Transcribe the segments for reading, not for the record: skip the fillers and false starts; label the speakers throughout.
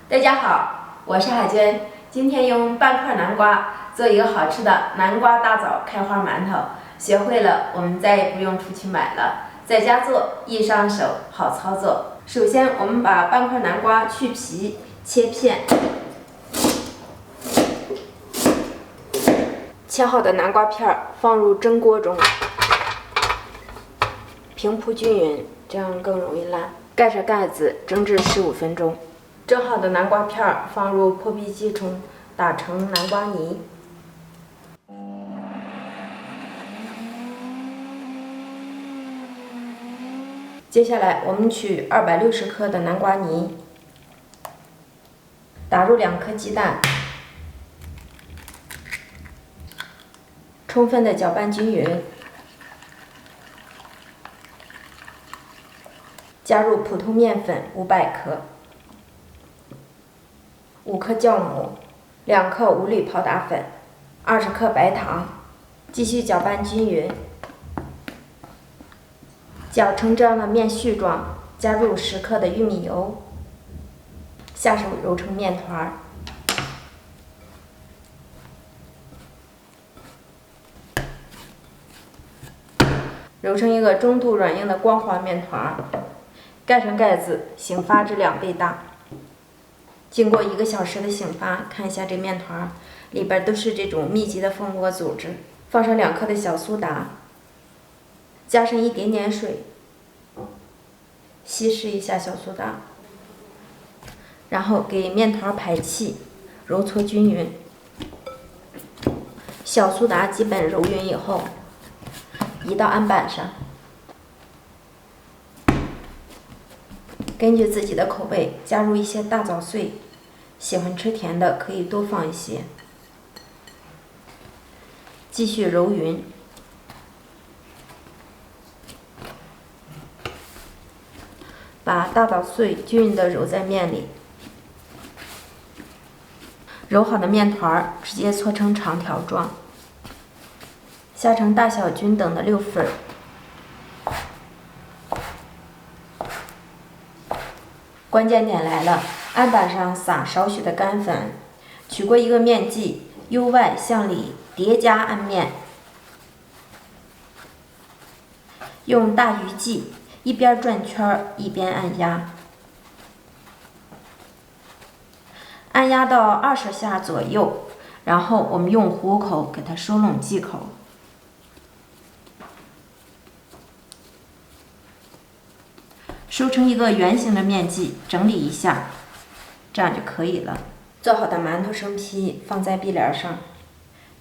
Speaker 1: 大家好，我是海娟，今天用半块南瓜做一个好吃的南瓜大枣开花馒头。学会了，我们再也不用出去买了，在家做易上手，好操作。首先，我们把半块南瓜去皮切片，切好的南瓜片放入蒸锅中，平铺均匀，这样更容易烂。盖上盖子蒸至15分钟。蒸好的南瓜片放入破壁机中，打成南瓜泥。接下来，我们取260克的南瓜泥，打入2颗鸡蛋，充分的搅拌均匀，加入普通面粉500克。5克酵母，2克无铝泡打粉，20克白糖，继续搅拌均匀，搅成这样的面絮状，加入10克的玉米油，下手揉成面团，揉成一个中度软硬的光滑面团，盖上盖子，醒发至2倍大。经过1个小时的醒发，看一下这面团里边都是这种密集的蜂窝组织。放上2克的小苏打，加上一点点水，稀释一下小苏打，然后给面团排气，揉搓均匀。小苏打基本揉匀以后，移到案板上，根据自己的口味加入一些大枣碎，喜欢吃甜的可以多放一些。继续揉匀，把大枣碎均匀地揉在面里。揉好的面团直接搓成长条状，下成大小均等的6份。关键点来了，案板上撒少许的干粉，取过一个面剂，由外向里叠加按面，用大鱼际一边转圈一边按压，按压到20下左右，然后我们用虎口给它收拢剂口。收成一个圆形的面剂，整理一下，这样就可以了。做好的馒头生坯放在壁帘上，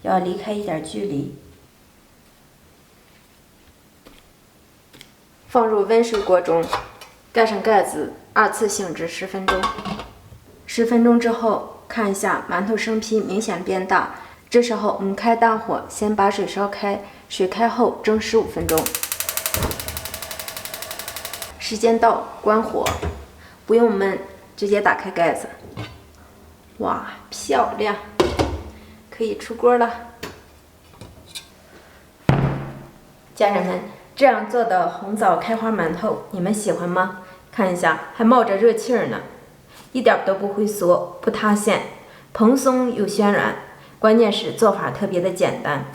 Speaker 1: 要离开一点距离。放入温水锅中，盖上盖子，2次醒至10分钟。10分钟之后，看一下馒头生坯明显变大，这时候我们开大火，先把水烧开，水开后蒸15分钟。时间到，关火，不用焖，直接打开盖子。哇，漂亮，可以出锅了。家人们，这样做的红枣开花馒头，你们喜欢吗？看一下，还冒着热气呢，一点都不会缩，不塌陷，蓬松又暄软，关键是做法特别的简单。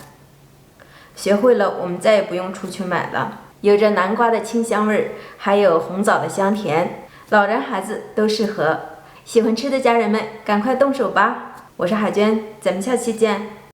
Speaker 1: 学会了，我们再也不用出去买了。有着南瓜的清香味，还有红枣的香甜，老人孩子都适合。喜欢吃的家人们，赶快动手吧！我是海娟，咱们下期见。